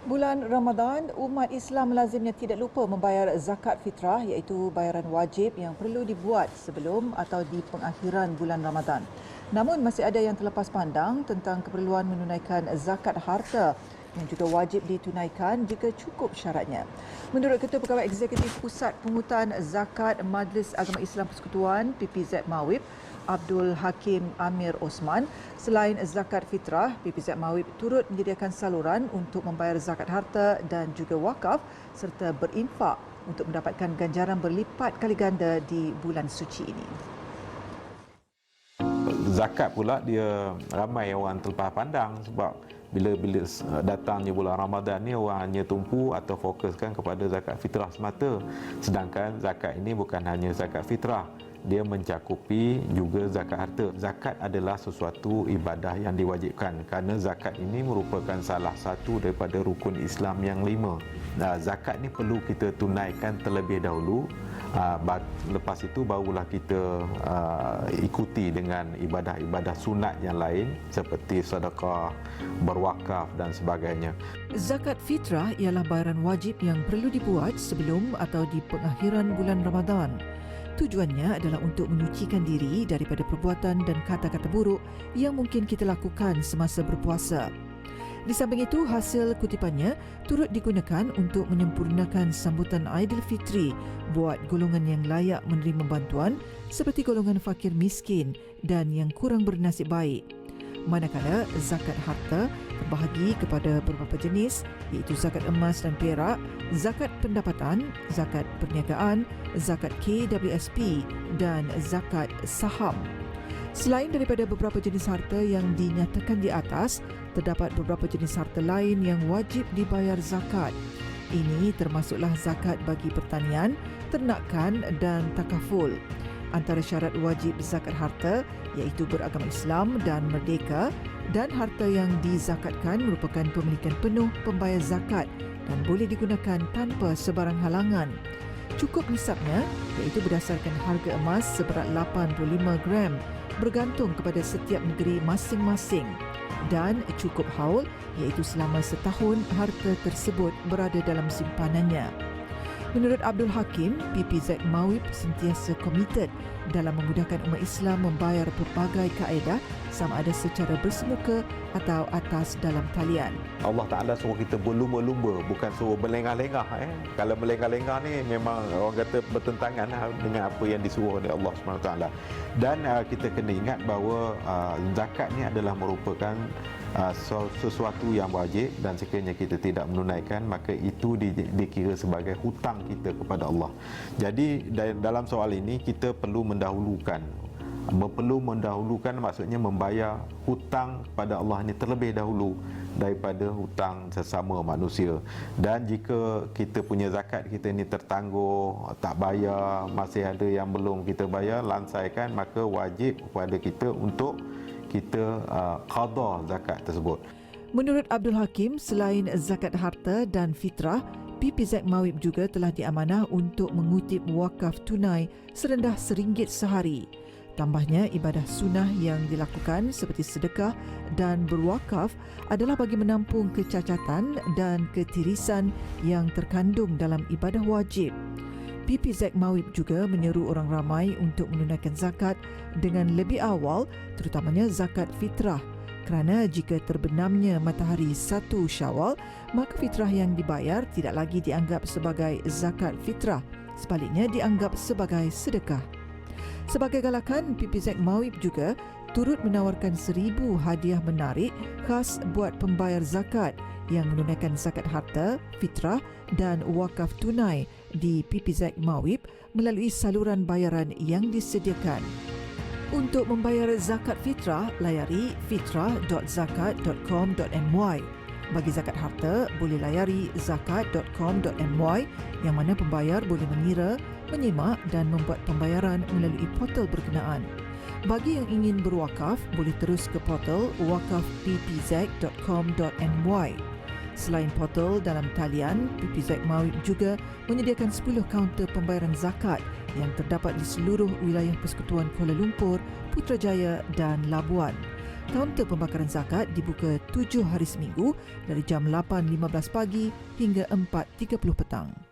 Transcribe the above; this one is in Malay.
Bulan Ramadan, umat Islam lazimnya tidak lupa membayar zakat fitrah iaitu bayaran wajib yang perlu dibuat sebelum atau di pengakhiran bulan Ramadan. Namun masih ada yang terlepas pandang tentang keperluan menunaikan zakat harta yang juga wajib ditunaikan jika cukup syaratnya. Menurut Ketua Pegawai Eksekutif Pusat Pungutan Zakat Majlis Agama Islam Persekutuan PPZ Mawib, Abdul Hakim Amir Osman, selain zakat fitrah, PPZ Mawib turut menyediakan saluran untuk membayar zakat harta dan juga wakaf serta berinfak untuk mendapatkan ganjaran berlipat kali ganda di bulan suci ini. Zakat pula dia ramai orang terlepas pandang sebab bila datangnya bulan Ramadan ni orang hanya tumpu atau fokuskan kepada zakat fitrah semata. Sedangkan zakat ini bukan hanya zakat fitrah, dia mencakupi juga zakat harta. Zakat adalah sesuatu ibadah yang diwajibkan kerana zakat ini merupakan salah satu daripada rukun Islam yang 5. Zakat ni perlu kita tunaikan terlebih dahulu. Lepas itu barulah kita ikuti dengan ibadah-ibadah sunat yang lain seperti sedekah, berwakaf dan sebagainya. Zakat fitrah ialah bayaran wajib yang perlu dibuat sebelum atau di pengakhiran bulan Ramadan. Tujuannya adalah untuk menyucikan diri daripada perbuatan dan kata-kata buruk yang mungkin kita lakukan semasa berpuasa. Di samping itu, hasil kutipannya turut digunakan untuk menyempurnakan sambutan Aidilfitri buat golongan yang layak menerima bantuan seperti golongan fakir miskin dan yang kurang bernasib baik. Manakala zakat harta terbahagi kepada beberapa jenis iaitu zakat emas dan perak, zakat pendapatan, zakat perniagaan, zakat KWSP dan zakat saham. Selain daripada beberapa jenis harta yang dinyatakan di atas, terdapat beberapa jenis harta lain yang wajib dibayar zakat. Ini termasuklah zakat bagi pertanian, ternakan dan takaful. Antara syarat wajib zakat harta iaitu beragama Islam dan merdeka, dan harta yang dizakatkan merupakan pemilikan penuh pembayar zakat dan boleh digunakan tanpa sebarang halangan. Cukup nisabnya iaitu berdasarkan harga emas seberat 85 gram bergantung kepada setiap negeri masing-masing, dan cukup haul iaitu selama setahun harta tersebut berada dalam simpanannya. Menurut Abdul Hakim, PPZ Mawib sentiasa komited dalam memudahkan umat Islam membayar pelbagai kaedah sama ada secara bersemuka atau atas dalam talian. Allah Ta'ala suruh kita berlumba-lumba, bukan suruh berlengah-lengah. Kalau berlengah-lengah ni memang orang kata bertentangan dengan apa yang disuruh oleh Allah SWT. Dan kita kena ingat bahawa zakat ni adalah merupakan sesuatu yang wajib, dan sekiranya kita tidak menunaikan maka itu dikira sebagai hutang kita kepada Allah. Jadi dalam soal ini kita perlu mendahulukan maksudnya membayar hutang kepada Allah ini terlebih dahulu daripada hutang sesama manusia. Dan jika kita punya zakat kita ini tertangguh, tak bayar, masih ada yang belum kita bayar, lansaikan, maka wajib kepada kita untuk kita qada zakat tersebut. Menurut Abdul Hakim, selain zakat harta dan fitrah, PPZ Mawib juga telah diamanah untuk mengutip wakaf tunai serendah RM1 sehari. Tambahnya, ibadah sunnah yang dilakukan seperti sedekah dan berwakaf adalah bagi menampung kecacatan dan ketirisan yang terkandung dalam ibadah wajib. PPZ Mawib juga menyeru orang ramai untuk menunaikan zakat dengan lebih awal, terutamanya zakat fitrah. Kerana jika terbenamnya matahari 1 Syawal, maka fitrah yang dibayar tidak lagi dianggap sebagai zakat fitrah, sebaliknya dianggap sebagai sedekah. Sebagai galakan, PPZ Mawib juga turut menawarkan 1,000 hadiah menarik khas buat pembayar zakat yang menunaikan zakat harta, fitrah dan wakaf tunai di PPZ Mawib melalui saluran bayaran yang disediakan. Untuk membayar zakat fitrah, layari fitrah.zakat.com.my. Bagi zakat harta, boleh layari zakat.com.my yang mana pembayar boleh mengira, menyimak dan membuat pembayaran melalui portal berkenaan. Bagi yang ingin berwakaf, boleh terus ke portal wakafppz.com.my. Selain portal dalam talian, PPZ Mawib juga menyediakan 10 kaunter pembayaran zakat yang terdapat di seluruh wilayah Persekutuan Kuala Lumpur, Putrajaya dan Labuan. Kaunter pembakaran zakat dibuka 7 hari seminggu dari jam 8.15 pagi hingga 4.30 petang.